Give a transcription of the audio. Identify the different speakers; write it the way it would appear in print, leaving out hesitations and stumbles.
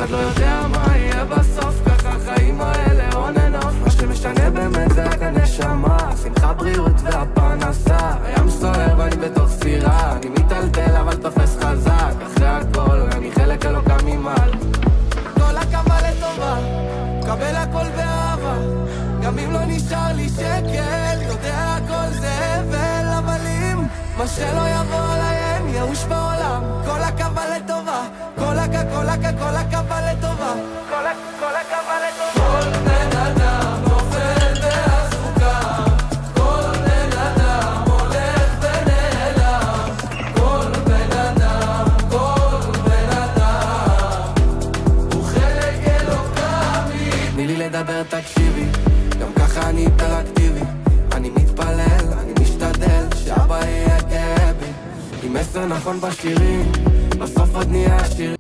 Speaker 1: אחד לא יודע מה יהיה בסוף, ככה החיים האלה on and off. מה שמשנה באמת זה רק הנשמה, שמחה, בריאות והפרנסה. הים סוער ואני בתוך סירה, אני מתעלדל אבל תופס חזק. אחרי הכל אני חלק אלוקה ממעל. כל הקווה לטובה, קבל הכל באהבה, גם אם לא נשאר לי שקל, יודע הכל זה הבל. אבל אם מה שלא יבוא עליי אין ייאוש בעולם. כל הקווה לטובה, כל הקווה לטובה, כל הקווה לטובה. כל בן אדם נופל בעסוקה, כל בן אדם הולך ונעלם, כל בן אדם הוא חלק אלוקה בי. תני לי לדבר תקשיבי, גם ככה אני היפראקטיבי. אני מתפלל, אני משתדל שאבא יהיה גאה בי. עם מסר נכון בשירים, בסוף עוד נהיה עשירים.